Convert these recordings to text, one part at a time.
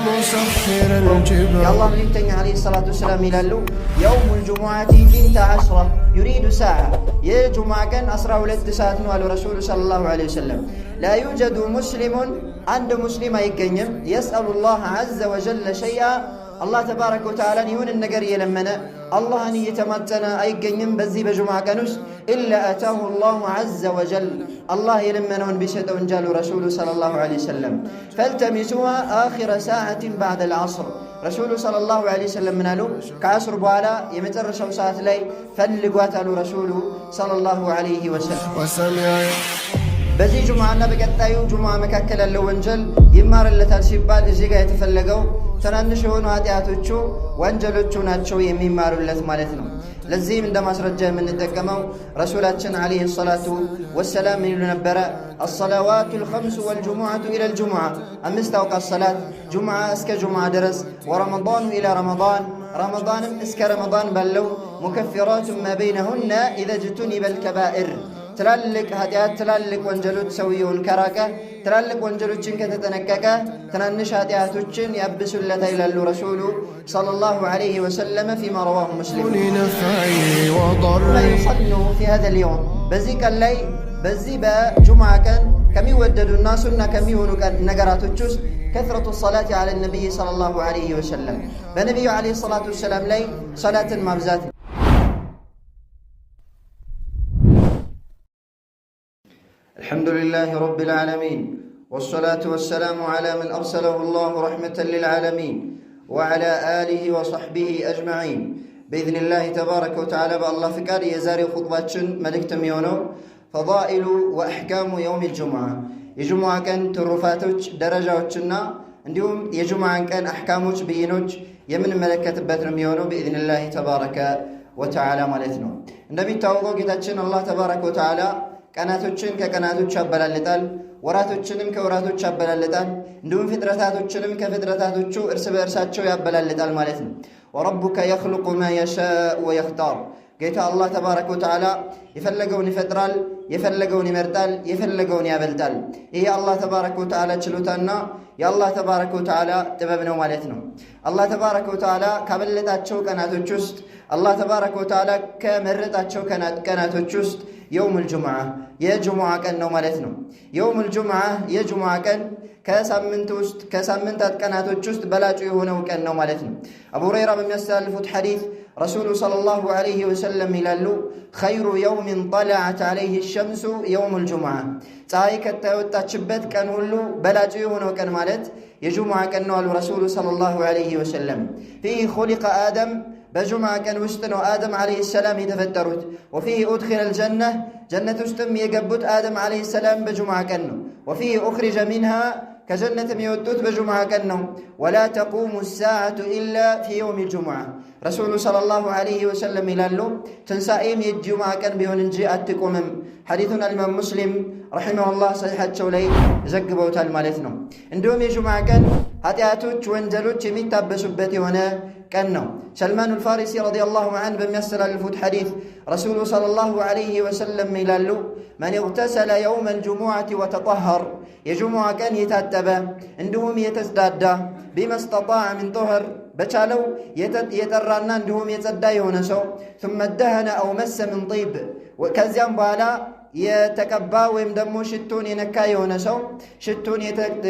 مسخر الجبال يا الله ملكتني عليه الصلاة والسلام يلالو يوم الجمعة 12 يريد ساعة يا جمعة كان أسرع ولد ساعة على رسول صلى الله عليه وسلم لا يوجد مسلم عند مسلم يقنم يسأل الله عز وجل شيئا الله تبارك وتعالى يون النجر يلمنا الله أن يتمتنا أي جنم بزي بجمعة كانوس إلا أتاه الله عز وجل الله يلمنون بشهد ونجال رسول صلى الله عليه وسلم فالتمسوها آخر ساعة بعد العصر رسول صلى الله عليه وسلم منالو كعصر بوالا يمتر ساعة لي فلقوات رسول صلى الله عليه وسلم بزي جمعة بقطايو جمعة مكاكل اللونجل يمار اللي تالسيبال إزيقا يتفلقو ትናንሽ የሆኑ ኃጢያቶቹ ወንጀሎቹ ናቸው የሚማሩለት ማለት ነው። ለዚህም እንደ ማስረጃ የምንጠቀመው ረሱላችን አለይሂ ሰላቱ ወሰላም ይሉ ነበረ الصلوات الخمس والجمعة إلى الجمعة أمست أوقات الصلاة جمعة اسك جمعة درس ورمضان إلى رمضان رمضان اسك رمضان بلو مكفرات ما بينهن إذا اجتنب الكبائر ትላልቅ ኃጢያት ትላልቅ ወንጀሎች ሰውየውን ከራቀ ትላልቅ ወንጀሎችን ከተጠነቀቀ ትናንሽ ኃጢያቶችን ያብሱለታል ይላሉ ረሱሉ ሰለላሁ ዐለይሂ ወሰለም فيما رواه مسلم يصلوا في هذا اليوم በዚህ ቀን ላይ በዚህ በጁምዓ ቀን ከሚወደዱና ሱና ከሚሆኑ ነገራቶች ውስጥ كثرة الصلاة على النبي صلى الله عليه وسلم በነብዩ عليه الصلاة والسلام ላይ ሶላትን ማብዛት الحمد لله رب العالمين والصلاة والسلام على من أرسله الله رحمة للعالمين وعلى آله وصحبه أجمعين بإذن الله تبارك وتعالى بالله فكار يزاري خطباتشن ملك تميونو فضائل وأحكام يوم الجمعة يجمعة كان ترفاتوش درجاتشنا عندهم يجمعة كان أحكاموش بينوش يمن ملكة باتر ميونو بإذن الله تبارك وتعالى مالتنا النبي تعوضو كتاتشن الله تبارك وتعالى ቀናቶችን ከቀናቶች ያበላልጣል ወራቶችንም ከወራቶች ያበላልጣል እንዲሁም ፍጥረታቶችንም ከፍጥረታቶቹ እርስ በእርሳቸው ያበላልጣል ማለት ነው ወረቡከ يخلق ما يشاء ويختار ጌታ አላህ ተባረከ ወተዓላ የፈለገውን ይፈጥራል የፈለገውን ይመርጣል የፈለገውን ያበልጣል ይሄ አላህ ተባረከ ወተዓላ ችሎታና የአላህ ተባረከ ወተዓላ ጥበብ ነው ማለት ነው አላህ ተባረከ ወተዓላ ካበለጣቸው ቀናቶች ውስጥ አላህ ተባረከ ወተዓላ ከመረጣቸው ቀናቶች ውስጥ يوم الجمعة يا جمعة كان نو مالتنا يوم الجمعة يا جمعة كان كسامنتات كانت جست بلاجي هنا وكان نو مالتنا أبو هريرة من يستلفت حديث رسول صلى الله عليه وسلم يلالو خير يوم طلعت عليه الشمس يوم الجمعة تايك التشبت كان هلو بلاجي هنا وكان مالت يا جمعة كان نو الرسول صلى الله عليه وسلم فيه خلق آدم بجمعة كان وستن آدم عليه السلام يتفترت وفيه أدخل الجنة جنة وستم يقبت آدم عليه السلام بجمعة كانه وفيه أخرج منها كجنة ميوتوت بجمعة كانه ولا تقوم الساعة إلا في يوم الجمعة رسول صلى الله عليه وسلم يلالو تنسائم الجمعة كان بيوننجي أتكمم حديثنا الإمام مسلم رحمه الله صحيحة شولي زقبوت المالثنا عندهم يجمعة كان هاتياتوش وانزلوش يميتابسوا هنا كأنه سلمان الفارسي رضي الله عنه بميسر الفوت حديث رسول صلى الله عليه وسلم ميلالو من اغتسل يوم الجمعة وتطهر يجمع كان يتاتبا عندهم يتزداد بما استطاع من طهر بچالو يترانا عندهم يتزدى يونسو ثم ادهن أو مس من طيب وكذيان بالا يتكبا ويمدمو شتون ينكا يونسو شتون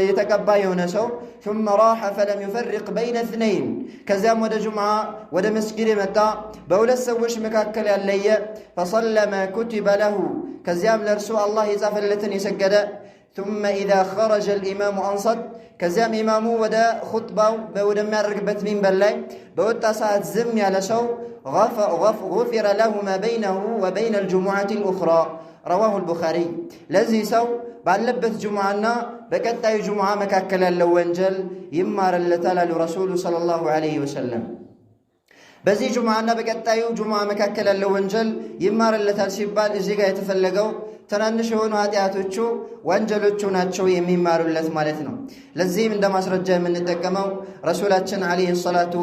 يتكبا يونسو ثم راح فلم يفرق بين اثنين كزام ود جمعة ود مسجد متى بولا سوش مكاكل اللي فصلى ما كتب له كزام لرسول الله يزافلتن يسجد ثم إذا خرج الإمام أنصت كزام إمامه ودا خطبة بودا ما ركبت من بلاي بودا ساعة زم على شو غفر له ما بينه وبين الجمعة الأخرى رواه البخاري لذي سو بعلبت جمعنا بكتا جمعة مكاكل اللوانجل يمار اللتال رسول صلى الله عليه وسلم بزي جمعنا بكتا جمعة مكاكل اللوانجل يمار اللتال سيبال إزيقا يتفلقو ትናንሽ የሆኑ ኃጢያቶቹ ወንጀሎቹ ናቸው የሚማሩለት ማለት ነው ለዚህም እንደ ማስረጃ የምንጠቀመው ረሱላችን አለይሂ ሰላቱ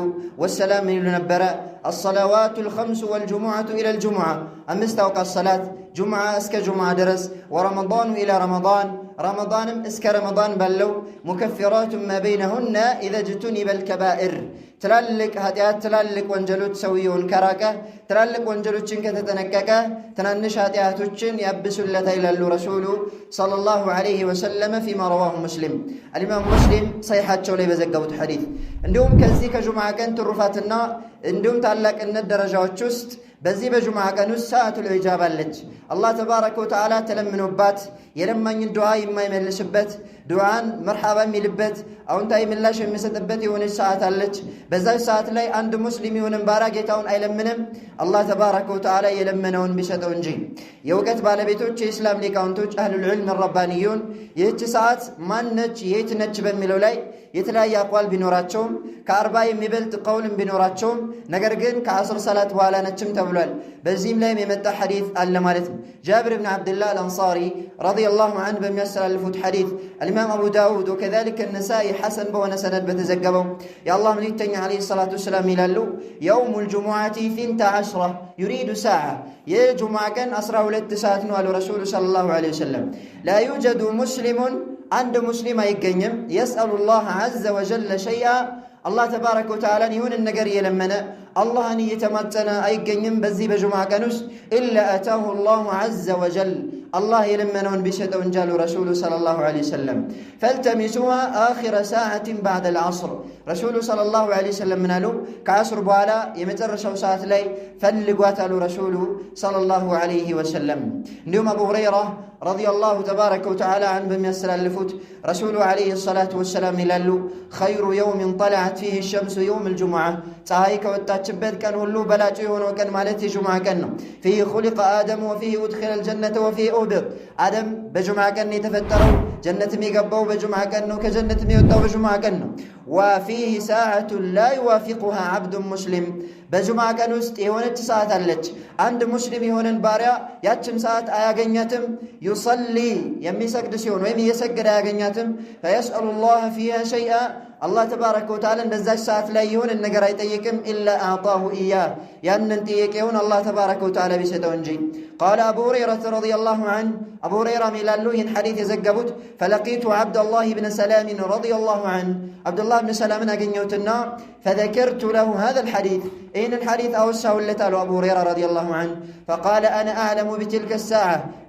ወሰላም ይሉ ነበረ الصلوات الخمس والجمعة إلى الجمعة أمست أوقات الصلاة جمعة اسك جمعة درس ورمضان إلى رمضان رمضان اسك رمضان بلو مكفرات ما بينهن إذا اجتنب الكبائر ትላልቅ ኃጢአት ትላልቅ ወንጀሎች ሰውየውን ከራቀ ትላልቅ ወንጀሎችን ከተጠነቀቀ ትናንሽ ኃጢአቶችን ያብሱለታል ይላሉ ረሱሉ ሰለላሁ ዐለይሂ ወሰለም ፊማ ረዋሁ ሙስሊም አልኢማም ሙስሊም ሰሒሐቸው ላይ በዘገቡት ሐዲስ። እንዲሁም ከዚህ ከጁምዓ ቀን ትሩፋትና እንዲሁም ታላቅነት ደረጃዎች ውስጥ በዚህ በጁምዓ ቀን ውስጥ ሰዓቱል ኢጃባ አለች። አላህ ተባረከ ወተዓላ ተለምኖባት የለማኝን ዱዓ የማይመልስበት ዱዓን መርሐባ የሚልበት አዎንታዊ ምላሽ የሚሰጥበት የሆነች ሰዓት አለች። በዛች ሰዓት ላይ አንድ ሙስሊም የሆነን ባሪያ ጌታውን አይለምንም አላህ ተባረከ ወተዓላ የለመነውን ቢሰጠው እንጂ። የእውቀት ባለቤቶች የእስላም ሊቃውንቶች አህሉል ዒልም ረባንዩን ይህች ሰዓት ማነች የት ነች በሚለው ላይ የተለያየ አቋል ቢኖራቸውም ከ40 የሚበልጥ ቀውልም ቢኖራቸውም ነገር ግን ከአስር ሰላት በኋላ ነችም ተብሏል። በዚህም ላይም የመጣ ሐዲስ አለ ማለት ነው። ጃብር ብን ዓብድላህ አልአንሳሪ ረዲየላሁ ዐንሁ በሚያስተላልፉት ሐዲስ አልኢማም አቡ ዳውድ ወከዛሊከ ነሳኢ ሐሰን በሆነ ሰነድ በተዘገበው የአላህ መልእክተኛ ዓለይሂ ሰላቱ ወሰላም ይላሉ የውሙል ጁሙዓቲ ፊንተ ዐሽራ ዩሪዱ ሰዓ የጁሙዓ ቀን 12 ሰዓት ነው አሉ ረሱሉ ሰለላሁ ዐለይሂ ወሰለም። ላ ዩጀዱ ሙስሊሙን አንድ ሙስሊም አይገኝም የስአሉላህ ዐዘ ወጀለ ሸይአ አላህ ተባረከ ወተዓላን ይሁንን ነገር እየለመነ አላህን እየተማጸነ አይገኝም በዚህ በጁምዓ ቀን ውስጥ ኢላ አታሁ አላሁ ዐዘ ወጀል አላህ የለመነውን ቢሰጠው እንጂ አሉ ረሱሉ ሰለላሁ ዐለይሂ ወሰለም። ፈልተሚሱሃ አኺረ ሰዓትን ባዕደል ዐስር ረሱሉ ሰለላሁ ዐለይሂ ወሰለም ምን አሉ? ከዐስር በኋላ የመጨረሻው ሰዓት ላይ ፈልጓት አሉ ረሱሉ ሰለላሁ ዐለይሂ ወሰለም። እንዲሁም አቡ ሁረይራ ረዲየላሁ ተባረከ ወተዓላ ዐንሁ በሚያስተላልፉት ረሱሉ ዐለይሂ ሰላቱ ወሰላም ይላሉ ኸይሩ የውሚን ጠለዐት ፊህ ሸምሱ የውሙል ጁሙዓ ፀሐይ ከወጣችበት ቀን ሁሉ በላጩ የሆነው ቀን ማለት የጁምዓ ቀን ነው። ፊህ ኹሊቀ አደም ወፊህ ኡድኺለል ጀነተ ወፊህ ኡብጥ አደም በጁምዓ ቀን የተፈጠረው ጀነትም የገባው በጁምዓ ቀን ነው፣ ከጀነትም የወጣው በጁምዓ ቀን ነው። ወፊህ ሰዓቱን ላ ዩዋፊቁሃ ዐብዱን ሙስሊም በጁምዓ ቀን ውስጥ የሆነች ሰዓት አለች አንድ ሙስሊም የሆነን ባሪያ ያችን ሰዓት አያገኛትም ዩሰሊ የሚሰግድ ሲሆን ወይም እየሰገደ አያገኛትም ፈየስአሉላህ ፊሃ ሸይአ አላህ ተባረከ ወተዓላ በዛች ሰዓት ላይ የሆነ ነገር አይጠይቅም ኢላ አዕጣሁ ኢያህ ያንን ጥያቄውን አላህ ተባረከ ወተዓላ ቢሰጠው እንጂ። ቃለ አቡ ሁረይረተ ረዲየላሁ ዐንሁ አቡ ሁረይራ ይላሉ ይህን ሐዲስ የዘገቡት ፈለቂቱ ዐብደላህ ብነ ሰላምን ረዲየላሁ ዐንሁ አብዱላህ ብን ሰላምን አገኘሁትና ፈዘከርቱ ለሁ ሃዘል ሐዲስ ይህንን ሐዲስ አወሳሁለት አሉ አቡ ሁረይራ ረዲየላሁ ዐንሁ። ፈቃለ አነ አዕለሙ ቢትልከ ሰዓ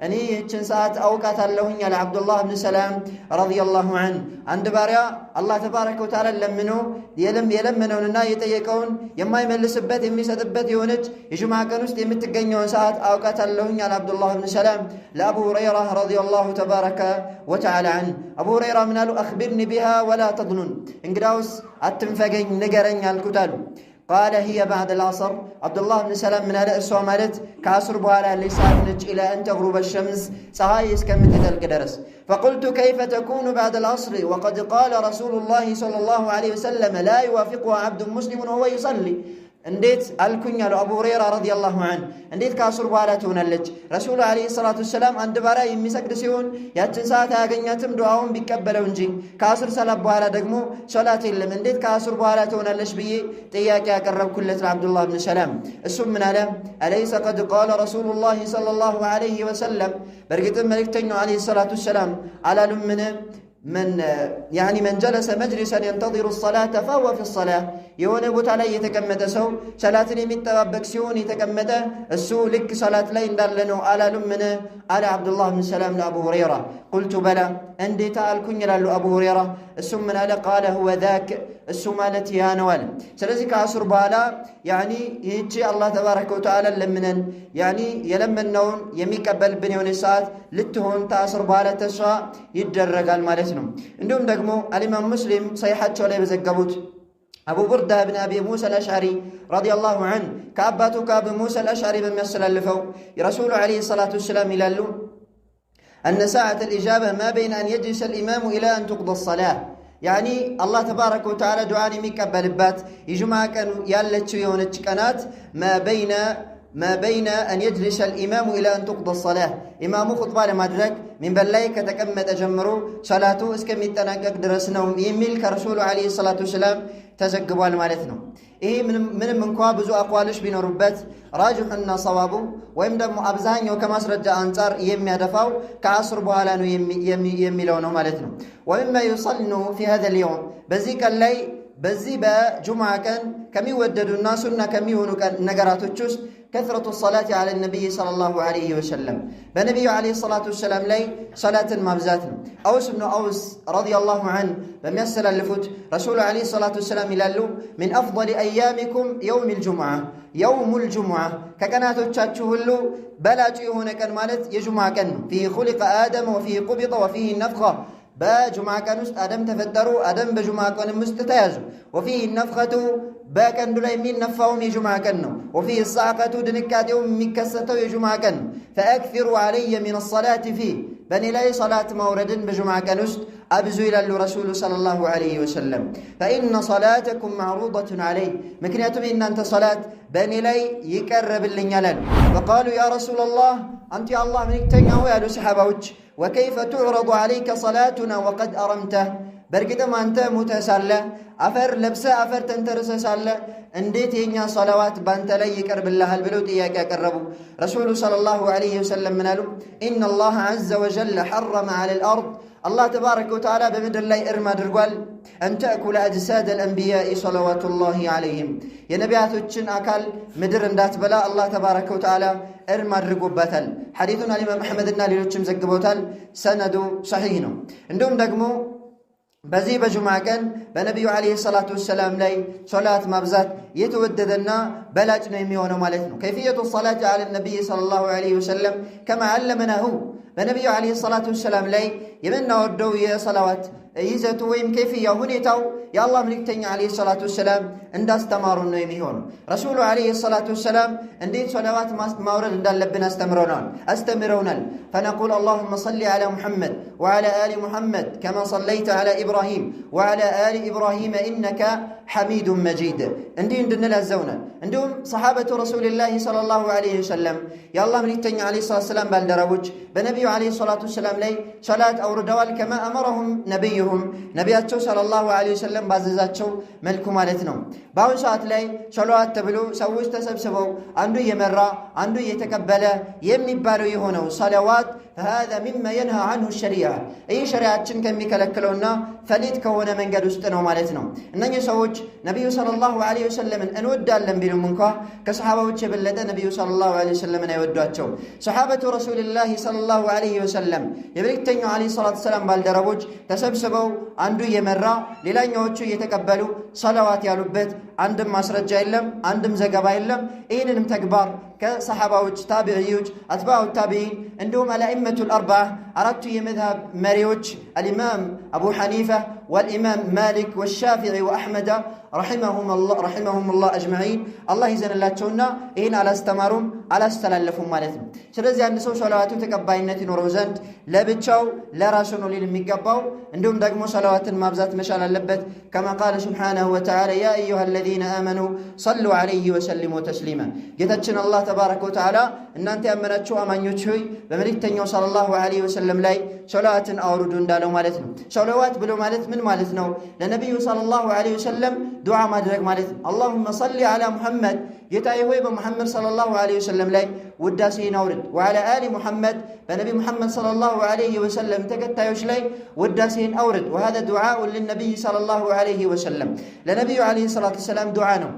እኔ ይህችን ሰዓት አውቃታለሁኝ አለ አብዱላህ ብን ሰላም ረዲየላሁ ዐንሁ። አንድ ባሪያ አላህ ተባረከ ወተዓላ ለምኖ የለመነውንና የጠየቀውን የማይመልስበት የሚሰጥበት የሆነች የጁምዓ ቀን ውስጥ የምትገኘውን ሰዓት አውቃታለሁኝ አለ አብዱላህ ብን ሰላም ለአቡ ሁረይራ ረዲየላሁ ተባረከ ወተዓላ ዐንሁ። አቡ ሁረይራ ምን አሉ? አኽቢርኒ ቢሃ ወላ ተظኑን እንግዳውስ አትንፈገኝ ንገረኝ አልኩት አሉ። ቃለ ሂየ ባዕደል ዐስር አብዱላህ ብን ሰላም ምን አለ? እሷ ማለት ከዐስር በኋላ ያለች ሰዓት ነች ኢላ አን ተግሩበ ሸምስ ፀሐይ እስከምትጠልቅ ድረስ። ፈቁልቱ ከይፈ ተኩኑ ባዕደል ዐስር ወቀድ ቃለ ረሱሉላሂ ሰለላሁ ዐለይሂ ወሰለም ላ ዩዋፊቁሃ ዐብዱን ሙስሊሙን ወሁወ ዩሰሊ እንዴት አልኩኝ አሉ አቡ ሁረይራ ረዲየላሁ ዐንሁ። እንዴት ከዐስር በኋላ ትሆናለች? ረሱሉ ዐለይሂ ሰላቱ ወሰላም አንድ ባሪያ የሚሰግድ ሲሆን ያችን ሰዓት አያገኛትም ዱዓውን ቢቀበለው እንጂ ከዐስር ሰላት በኋላ ደግሞ ሶላት የለም። እንዴት ከዐስር በኋላ ትሆናለች ብዬ ጥያቄ ያቀረብኩለት ለአብዱላህ ብን ሰላም። እሱም ምን አለ? አለይሰ ቀድ ቃለ ረሱሉላሂ ሰለላሁ ዐለይሂ ወሰለም በእርግጥም መልእክተኛው ዐለይሂ ሰላቱ ወሰላም አላሉምን? من ጀለሰ መጅሊሰን የንተظሩ ሰላተ ፈሁወ ፊ ሰላህ የሆነ ቦታ ላይ የተቀመጠ ሰው ሰላትን የሚጠባበቅ ሲሆን የተቀመጠ እሱ ልክ ሰላት ላይ እንዳለ ነው አላሉምን? አለ አብዱላህ ብን ሰላም ለአቡ ሁረይራ። ቁልቱ በላ እንዴታ አልኩኝ ይላሉ አቡ ሁረይራ። እሱም ምን አለ? ቃለ ሁወ ዛክ እሱ ማለት ያ ነው አለ። ስለዚህ ከዐስር በኋላ ይህቺ አላህ ተባረከ ወተዓላ ለምነን የለመነውን የሚቀበልብን የሆነ ሰዓት ልትሆን ከዐስር በኋላ ተስፋ ይደረጋል ማለት ነው። እንዲሁም ደግሞ አልኢማም ሙስሊም ሰሒሐቸው ላይ በዘገቡት አቡ ቡርዳ ብን አቢ ሙሳ አልአሽዓሪ ረዲየላሁ ዐንሁ ከአባቱ ከአቡ ሙሳ አልአሽዓሪ በሚያስተላልፈው የረሱሉ ዐለይሂ ሰላቱ ወሰላም ይላሉ አነ ሰዓተል ኢጃባ ማ በይነ አን የጅሊሰ አልኢማሙ ኢላ አን ቱቅዳ ሰላህ አላህ ተባረከ ወተዓላ ዱዓን የሚቀበልባት የጁምዓ ቀን ያለችው የሆነች ቀናት ማ በይነ ما بين أن يجلس الإمام إلى أن تقضى الصلاة إمام خطبة لمدرك من بلاي كتكمت أجمرو صلاته اسكم يتناقق درسنا يميل كرسول عليه الصلاة والسلام تزقبوا المالتنا إيه من منكوا أقوالش بين ربات راجحنا صوابه ويمدم أبزاني وكما سرجع أنصار يمي دفاو كعصر بوالانو يمي لونه مالتنا ومما يصلنا في هذا اليوم بزيك اللي بزي بجمعة كم يوددوا الناس كم يهونوا نقرات الجوز كثرة الصلاة على النبي صلى الله عليه وسلم بنبي عليه الصلاة والسلام لي صلاة مبزاتنا أوس بن أوس رضي الله عنه بميسر اللفوت رسول عليه الصلاة والسلام يلالو من أفضل أيامكم يوم الجمعة يوم الجمعة ككناتو تشاتشوهلو بلاجي هنا كان مالت يجمع كان فيه خلق آدم وفيه قبض وفيه النفخة بجمعة كان آدم تفدروا آدم بجمعة كان مستتيازوا وفيه النفخة باكن دولي من نفاهم يجمع كنو وفيه الصعقة دنكاتهم مكستو يجمع كنو فأكثروا علي من الصلاة فيه بني لي صلاة مورد بجمعة كنوست أبزو إلى الرسول صلى الله عليه وسلم فإن صلاتكم معروضة عليه مكنياتهم إن أنت صلاة بني لي يكرب اللي فقالوا يا رسول الله أنت يا الله من اكتنعوا يا صحابة وكيف تعرض عليك صلاتنا وقد أرمته برقد ما أنت متسالة أفر لبسة أفر تنترسسالة انديت ينيا صلوات بانت لي يكرب الله البلوت إياك أكربوا رسول صلى الله عليه وسلم منالو إن الله عز وجل حرم على الأرض الله تبارك وتعالى بمدر الله إرما درقال أن تأكل أجساد الأنبياء صلوات الله عليهم يا نبيات وچن أكل مدر اندات بلا الله تبارك وتعالى إرما درقوباتل حديثنا الإمام محمد النالي لوچم زقبوتال سند صحيحنا عندهم دقمو بزي بجمعة كان بنبي عليه الصلاة والسلام لي صلاة مبزات يتوددنا بلاجنا يميونه مالتنا كيفية الصلاة على النبي صلى الله عليه وسلم كما علمنا هو بنبي عليه الصلاة والسلام لي يمنا ودوية صلوات يزتو ويم كيفية هنيتو يا الله ملكتني عليه الصلاة والسلام عند استمارنا يميون رسول عليه الصلاة والسلام عندي صلوات ما ورد عند لبنا استمرونا فنقول اللهم صل على محمد وعلى آل محمد كما صليت على إبراهيم وعلى آل إبراهيم إنك حميد مجيد عندنا الزونا عندهم صحابة رسول الله صلى الله عليه وسلم يا الله ملكتني عليه الصلاة والسلام بالدروج بنبي عليه الصلاة والسلام لي صلاة أو ردوال كما أمرهم نبيهم نبياتشو صلى الله عليه وسلم بعززاتشو ملكو مالتنا باون ساعت لي صلوات تبلو سويش تسبسبو عنده يمرا عنده يتكبله يمبالو يهونو صلوات فهذا مما ينهى عنه الشريعة أي شريعة كم يكلكلونا فليت كونا من قد استنوا مالتنا إنني سوج نبي صلى الله عليه وسلم أن ودى اللهم بينو منكا كصحابة وتشبلة نبي صلى الله عليه وسلم أن يودواتشو صحابة رسول الله صلى الله عليه وسلم يبريك تنيو عليه الصلاة والسلام بالدربوج تسبسبوا عنده يمرا للا يوتشو يتكبلوا صلوات يالوبت عندم مسرج إلهم عندم زقبا إلهم إينهم تكبار كصحابة تابعيوج أتباع التابعين عندهم الأئمة الأربعة أردت يمذهب مريوج الإمام أبو حنيفة والإمام مالك والشافعي وأحمد رحمهم الله أجمعين الله يزن الله تشونا إن على استمرهم على استلالفهم مالتهم سلزي أن نسو صلواتو تقباينة نوروزند لبتشو لا راسونو للمقباو عندهم دقمو صلوات مابزات مشال اللبت كما قال سبحانه وتعالى يا أيها الذين آمنوا صلوا عليه وسلموا تسليما جتتشن الله تبارك وتعالى إن أنت أمنتشو أمان يتشوي بمريتنيو صلى الله عليه وسلم لاي صلوات أوردون دالو مالتنا صلوات بلو مالت من مالتنا لنبي صلى الله عليه وسلم دعاء مدرك مالتنا اللهم صل على محمد يتايوي بمحمد صلى الله عليه وسلم لاي وداسين أورد وعلى آل محمد فنبي محمد صلى الله عليه وسلم تكتايوش لاي وداسين أورد وهذا دعاء للنبي صلى الله عليه وسلم لنبي عليه الصلاة والسلام دعانا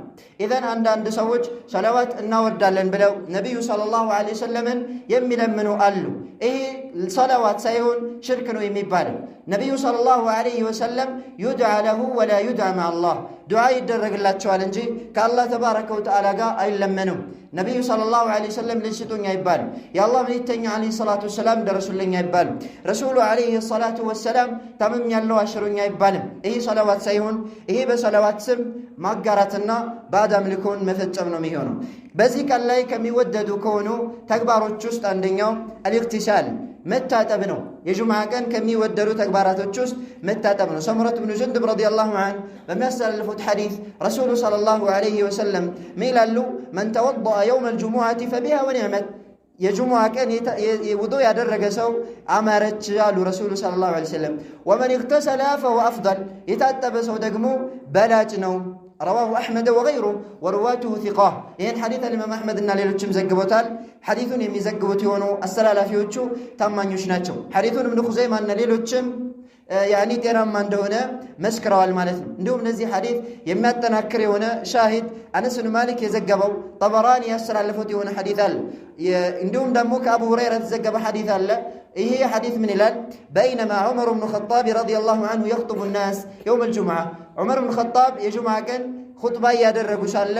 إذن عند سوج صلوات النورد دالن بلو نبي صلى الله عليه وسلم يمي لمنو قالوا إيه الصلوات سيهون شركنو يمي بالو نبي صلى الله عليه وسلم يدعى له ولا يدعى مع الله دعاء يدرق الله تشوالنجي كالله تبارك وتعالى أي لمنو نبي صلى الله عليه وسلم لنشتون يبال يا الله من يتنى عليه الصلاة والسلام ده رسول الله يبال رسول عليه الصلاة والسلام تمام يالله أشرون يبال إيه صلوات سيهون إيه بصلوات سم مقارتنا بعد ملكون مفتشمنا ميهونو بذيك الله كم يوددوا كونوا تكباروا تشوست عندنا الاغتسال متاتب ነው የጁምዓ ቀን ከሚወደዱ ተግባራቶች ውስጥ መታጠብ ነው ሰምረት ኢብኑ ጁንዱብ ረዲየላሁ ዐንሁ በሚያስተላልፉት ሐዲስ ረሱሉ ሰለላሁ ዐለይሂ ወሰለም ሚላሉ መን ተወضአ የውመ ልጅሙዓቲ ፈቢሃ ወኒዕመት የጅሙዓ ቀን ውዱእ ያደረገ ሰው አማረች አሉ ረሱሉ ሰለላሁ ዐለይሂ ወሰለም። ወመን እግተሰለ ፈሁወ አፍደል የታጠበ ሰው ደግሞ በላጭ ነው። ረዋሁ አሕመድ ወገይሩ ወሩዋቱሁ ሲቃህ። ይህን ሐዲት አልኢማም አሕመድና ሌሎችም ዘግቦታል። ሐዲቱን የሚዘግቡት የሆኑ አስተላላፊዎቹ ታማኞች ናቸው። ሐዲቱን እብኑ ኹዘይማና ሌሎችም ጤናማ እንደሆነ መስክረዋል ማለት ነው። እንዲሁም እነዚህ ሐዲት የሚያጠናክር የሆነ ሻሂድ አነስ ብን ማሊክ የዘገበው ጠበራኒ ያስተላለፉት የሆነ ሐዲት አለ። እንዲሁም ደግሞ ከአቡ ሁረይራ የተዘገበ ሐዲት አለ። ይሄ ሐዲት ምን ይላል? በይነማ ዑመር ብኑ ኸጣብ ረዲየላሁ ዐንሁ የኽጡቡ ናስ የውመል ጁምዓ ዑመር ብኑ ኸጣብ የጁምዓ ቀን ኹጥባ እያደረጉ ሳለ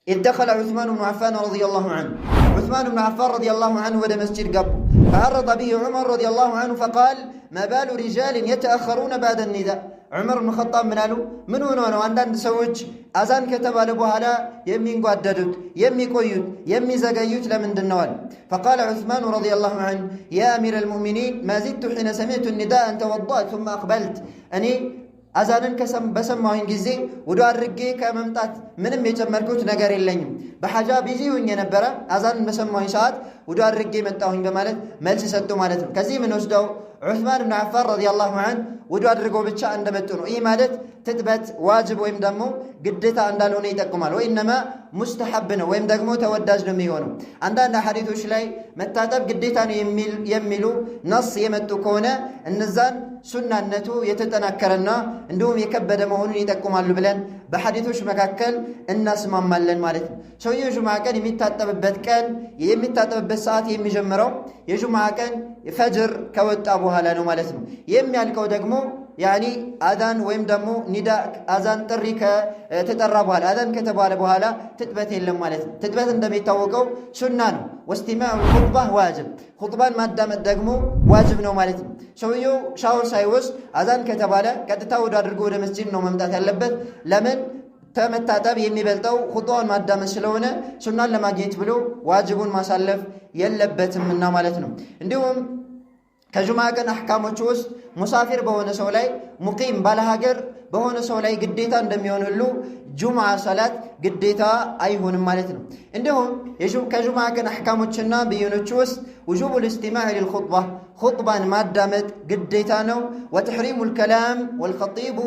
ኢዝ ደኸለ ዑስማን ብኑ ዓፋን ረዲየላሁ ዐንሁ ዑስማን ብኑ ዓፋን ረዲየላሁ ዐንሁ ወደ መስጂድ ገቡ። ፈዐረض ቢሂ ዑመር ረዲየላሁ ዐንሁ ፈቃል ማ ባሉ ሪጃልን የተአኸሩነ ባዕደ ኒዳእ። ዑመር ብኑ ኸጣብ ምን አሉ? ምን ሆኖ ነው አንዳንድ ሰዎች አዛን ከተባለ በኋላ የሚንጓደዱት፣ የሚቆዩት፣ የሚዘገዩት ለምንድን ነው አለ። ፈቃለ ዑስማን ረዲየላሁ ዐንሁ ያ አሚረል ሙእሚኒን ማ ዚድቱ ሒነ ሰሚዕቱ ኒዳእ አን ተወضእቱ ሱመ አቅበልት። እኔ አዛንን በሰማሁኝ ጊዜ ውዱእ አድርጌ ከመምጣት ምንም የጨመርኩት ነገር የለኝም። በሐጃ ቢዚ ሆኜ ነበረ። አዛንን በሰማሁኝ ሰዓት ውዱእ አድርጌ መጣሁኝ በማለት መልስ ሰጡ ማለት ነው። ከዚህ ምን ወስደው ዑስማን ብን ዓፋን ረዲየላሁ ዐንሁ ውዱእ አድርገው ብቻ እንደመጡ ነው። ይህ ማለት ትጥበት ዋጅብ ወይም ደግሞ ግዴታ እንዳልሆነ ይጠቁማል። ወኢነማ ሙስተሐብ ነው ወይም ደግሞ ተወዳጅ ነው የሚሆነው። አንዳንድ ሐዲቶች ላይ መታጠብ ግዴታ ነው የሚሉ ነስ የመጡ ከሆነ እነዛን ሱናነቱ የተጠናከረና እንዲሁም የከበደ መሆኑን ይጠቁማሉ ብለን በሐዲቶች መካከል እናስማማለን ማለት ነው። ሰውየው ጁምዓ ቀን የሚታጠብበት ሰዓት የሚጀምረው የጁምዓ ቀን ፈጅር ከወጣ በኋላ ነው ማለት ነው። የሚያልቀው ደግሞ አዛን ወይም ደግሞ ኒዳ አዛን ጥሪ ከተጠራ በኋላ አዛን ከተባለ በኋላ ትጥበት የለም ማለት ነው። ትጥበት እንደሚታወቀው ሱና ነው። ወስቲማዑ ኹጥባ ዋጅብ፣ ኹጥባን ማዳመጥ ደግሞ ዋጅብ ነው ማለት ነው። ሰውየው ሻወር ሳይወስድ አዛን ከተባለ ቀጥታ ውዱእ አድርጎ ወደ መስጂድ ነው መምጣት ያለበት። ለምን? ከመታጠብ የሚበልጠው ኹጥባውን ማዳመጥ ስለሆነ ሱናን ለማግኘት ብሎ ዋጅቡን ማሳለፍ የለበትምና ማለት ነው። እንዲሁም ከጁምዓ ቀን አሕካሞች ውስጥ ሙሳፊር በሆነ ሰው ላይ ሙቂም ባለሀገር በሆነ ሰው ላይ ግዴታ እንደሚሆን ሁሉ ጁምዓ ሰላት ግዴታ አይሆንም ማለት ነው። እንዲሁም ከጁምዓ ቀን አሕካሞችና ብይኖች ውስጥ ውጁቡል ኢስቲማዕ ሊልኹጥባ ኹጥባን ማዳመጥ ግዴታ ነው። ወተሕሪሙል ከላም ወልኸጢቡ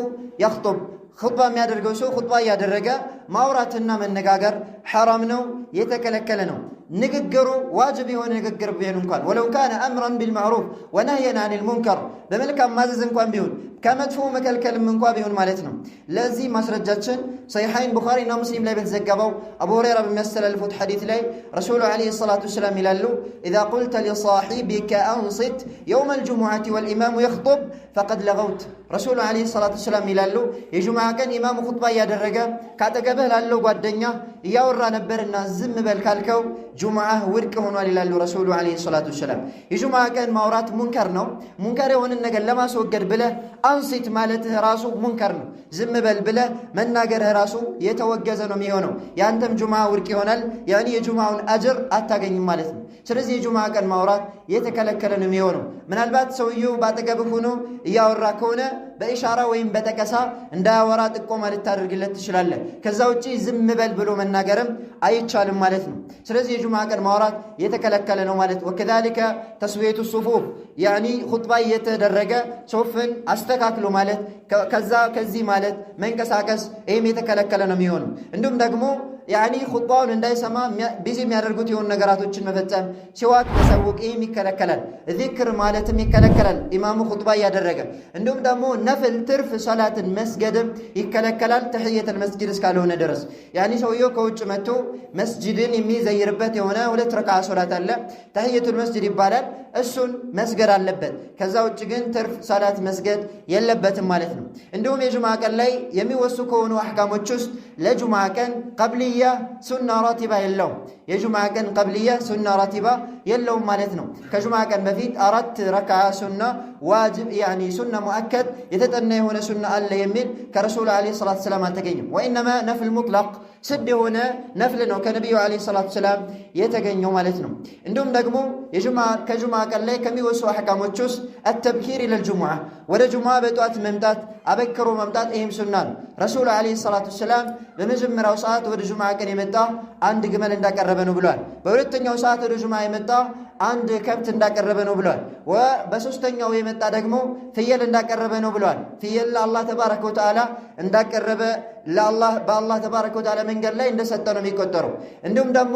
የኽጡብ ኹጥባ የሚያደርገው ሰው ኹጥባ እያደረገ ማውራትና መነጋገር ሐራም ነው፣ የተከለከለ ነው። ንግግሩ ዋጅብ የሆነ ንግግር ቢሆን እንኳን ወለው ካነ አምረን ቢልማዕሩፍ ወነህየን አኒል ሙንከር በመልካም ማዘዝ እንኳን ቢሆን ከመጥፎ መከልከልም እንኳ ቢሆን ማለት ነው። ለዚህ ማስረጃችን ሰሒሐይን ቡኻሪና ሙስሊም ላይ በተዘገበው አቡ ሁረይራ በሚያስተላልፉት ሐዲት ላይ ረሱሉ ዓለይሂ ሰላቱ ወሰላም ይላሉ ኢዛ ቁልተ ሊሳሒቢከ አንሲት የውመል ጁሙዓቲ ወልኢማሙ የኽጡብ ፈቀድ ለገውት። ረሱሉ ዓለይሂ ሰላቱ ወሰላም ይላሉ የጁምዓ ቀን ኢማሙ ኹጥባ እያደረገ ካጠገብህ ላለው ጓደኛ እያወራ ነበርና ዝም በል ካልከው ጁምዓህ ውድቅ ሆኗል ይላሉ ረሱሉ ዓለይሂ ሰላቱ ወሰላም። የጁምዓ ቀን ማውራት ሙንከር ነው። ሙንከር የሆንን ነገር ለማስወገድ ብለህ አንሲት ማለትህ ራሱ ሙንከር ነው። ዝም በል ብለህ መናገርህ ራሱ የተወገዘ ነው የሚሆነው። የአንተም ጁምዓ ውድቅ ይሆናል። የጁምዓውን አጅር አታገኝም ማለት ነው። ስለዚህ የጁምዓ ቀን ማውራት የተከለከለ ነው የሚሆነው። ምናልባት ሰውየው ባጠገብህ ሆኖ እያወራ ከሆነ በኢሻራ ወይም በጠቀሳ እንዳያወራ ጥቆማ ልታደርግለት ትችላለህ። ከዛ ውጪ ዝም በል ብሎ መናገርም አይቻልም ማለት ነው። ስለዚህ የጁምዓ ቀን ማውራት የተከለከለ ነው ማለት ነው። ወከዛሊከ ተስዊየቱ ሱፉፍ ኹጥባ እየተደረገ ሶፍን አስተካክሎ ማለት ከዚህ ማለት መንቀሳቀስ ይህም የተከለከለ ነው የሚሆነው። እንዲሁም ደግሞ ኹጥባውን እንዳይሰማ ቢዚ የሚያደርጉት የሆኑ ነገራቶችን መፈጸም፣ ሲዋክ መሰውቅ ይህም ይከለከላል። ዚክር ማለትም ይከለከላል ኢማሙ ኹጥባ እያደረገ። እንዲሁም ደግሞ ነፍል ትርፍ ሰላትን መስገድም ይከለከላል ተሕየተል መስጂድ እስካልሆነ ድረስ። ሰውየው ከውጭ መጥቶ መስጂድን የሚዘይርበት የሆነ 2 ረክዓ ሶላት አለ፣ ተሕየቱል መስጂድ ይባላል። እሱን መስገድ አለበት። ከዛ ውጭ ግን ትርፍ ሰላት መስገድ የለበትም ማለት ነው። እንዲሁም የጁምዓ ቀን ላይ የሚወሱ ከሆኑ አሕካሞች ውስጥ ለጁምዓ ቀን ቀብልያ ሱና ራቲባ የለውም። የጁምዓ ቀን ቀብልያ ሱና ራቲባ የለውም ማለት ነው። ከጁምዓ ቀን በፊት 4 ረክዓ ሱና ዋጅብ ያኒ ሱና ሙአከድ የተጠና የሆነ ሱና አለ የሚል ከረሱል ዓለይሂ ሰላቱ ሰላም አልተገኘም። ወኢነማ ነፍል ሙጥለቅ ስድ የሆነ ነፍል ነው ከነቢዩ ዓለይሂ ሰላቱ ሰላም የተገኘው ማለት ነው። እንዲሁም ደግሞ ከጁምዓ ቀን ላይ ከሚወሱ አሕካሞች ውስጥ አተብኪር ኢለል ጁምዓ ወደ ጁምዓ በጠዋት መምጣት አበክሮ መምጣት ይህም ሱና ነው። ረሱል ዓለይሂ ሰላቱ ሰላም በመጀመሪያው ሰዓት ወደ ጁምዓ ቀን የመጣ አንድ ግመል እንዳቀረበ ነው ብሏል። በሁለተኛው ሰዓት ወደ ጁምዓ የመጣ አንድ ከብት እንዳቀረበ ነው ብሏል። በሶስተኛው የመጣ ደግሞ ፍየል እንዳቀረበ ነው ብሏል። ፍየል ለአላህ ተባረከ ወተዓላ እንዳቀረበ በአላህ ተባረከ ወተዓላ መንገድ ላይ እንደሰጠ ነው የሚቆጠረው። እንዲሁም ደግሞ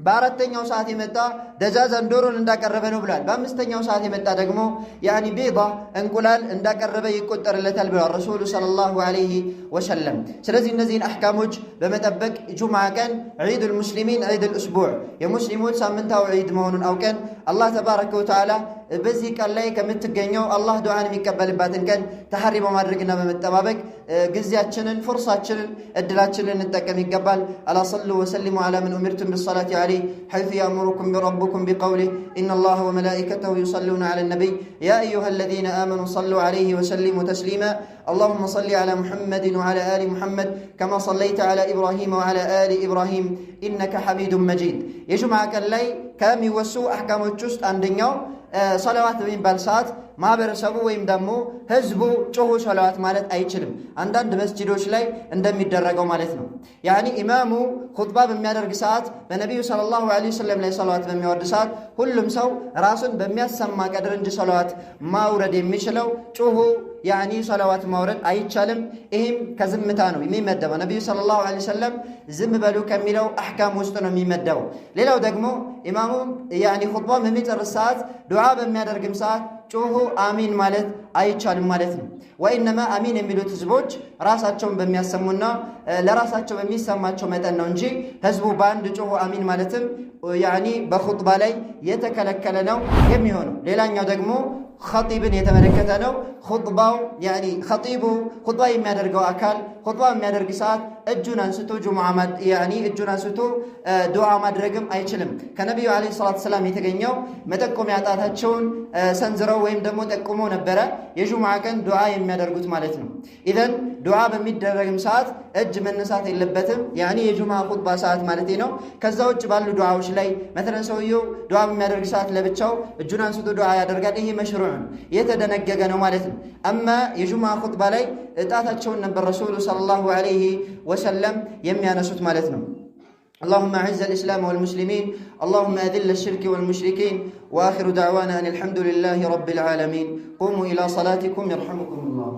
በአራተኛው ሰዓት የመጣ ደጃዛን ዶሮን እንዳቀረበ ነው ብሏል። በአምስተኛው ሰዓት የመጣ ደግሞ ያኒ ቢዳ እንቁላል እንዳቀረበ ይቆጠርለታል ብሏል ረሱሉ ሰለላሁ ዐለይሂ ወሰለም። ስለዚህ እነዚህን አሕካሞች በመጠበቅ ጁምዓ ቀን ዒዱል ሙስሊሚን ዒዱል እስቡዕ የሙስሊሞች ሳምንታዊ ዒድ መሆኑን አውቀን አላህ ተባረከ ወተዓላ በዚህ ቀን ላይ ከምትገኘው አላህ ዱዓን የሚቀበልባትን ቀን ተሐሪ በማድረግና በመጠባበቅ ጊዜያችንን ፉርሳችንን እድላችንን እንጠቀም ይገባል። አላ ሰሉ ወሰሊሙ ዐላ መን ኡሚርቱም ቢሰላቲ ዐለይሂ ሐይሱ ያእሙሩኩም ረቡኩም ቢቀውሊሂ ኢነላሀ ወመላኢከተሁ ዩሰሉነ ዐለ ነቢይ ያ አዩሃ አለዚነ አመኑ ሰሉ ዐለይሂ ወሰሊሙ ተስሊማ اللهم صل على محمد وعلى آل محمد كما صليت على إبراهيم وعلى آل إبراهيم إنك حميد مجيد የጁምዓ ቀን ላይ ከሚወሱ አሕካሞች ውስጥ አንደኛው ሰላዋት በሚባል ሰዓት ማህበረሰቡ ወይም ደግሞ ህዝቡ ጮሁ ሰላዋት ማለት አይችልም። አንዳንድ መስጂዶች ላይ እንደሚደረገው ማለት ነው። ያኒ ኢማሙ ኹጥባ በሚያደርግ ሰዓት በነቢዩ ሰለላሁ ዐለይሂ ወሰለም ላይ ሰላዋት በሚያወርድ ሰዓት ሁሉም ሰው ራሱን በሚያሰማ ቀድር እንጂ ሰላዋት ማውረድ የሚችለው ጮሁ ያኒ ሰላዋት ማውረድ አይቻልም። ይህም ከዝምታ ነው የሚመደበው። ነቢዩ ሰለላሁ ዐለይሂ ወሰለም ዝም በሉ ከሚለው አሕካም ውስጥ ነው የሚመደበው። ሌላው ደግሞ ኢማሙ ያኒ ኹጥባ በሚጨርስ ሰዓት ዱዓ በሚያደርግም ሰዓት ጮሁ አሚን ማለት አይቻልም ማለት ነው። ወኢነማ አሚን የሚሉት ህዝቦች ራሳቸውን በሚያሰሙና ለራሳቸው በሚሰማቸው መጠን ነው እንጂ ህዝቡ በአንድ ጮሁ አሚን ማለትም ያኒ በኹጥባ ላይ የተከለከለ ነው የሚሆነው። ሌላኛው ደግሞ ኸጢብን የተመለከተ ነው። ኹጥባው ያኒ ኸጢቡ ኹጥባ የሚያደርገው አካል ኹጥባ የሚያደርግ ሰዓት እጁን አንስቶ እጁን አንስቶ ዱዓ ማድረግም አይችልም። ከነቢዩ ዓለይሂ ሰላቱ ሰላም የተገኘው መጠቆሚያ ጣታቸውን ሰንዝረው ወይም ደግሞ ጠቁመው ነበረ የጁምዓ ቀን ዱዓ የሚያደርጉት ማለት ነው። ኢዘን ዱዓ በሚደረግም ሰዓት እጅ መነሳት የለበትም። ያኒ የጁምዓ ኹጥባ ሰዓት ማለት ነው። ከዛ ውጭ ባሉ ዱዓዎች ላይ መተለን ሰውየው ዱዓ በሚያደርግ ሰዓት ለብቻው እጁን አንስቶ ዱዓ ያደርጋል። ይሄ መሽሩዕ የተደነገገ ነው ማለት ነው። አማ የጁምዓ ኹጥባ ላይ ጣታቸውን ነበር ረሱሉ ሰለላሁ ዐለይሂ ወሰለም የሚያነሱት ማለት ነው። اللهم أعز الإسلام والمسلمين اللهم أذل الشرك والمشركين وآخر دعوانا أن الحمد لله رب العالمين قوموا إلى صلاتكم يرحمكم الله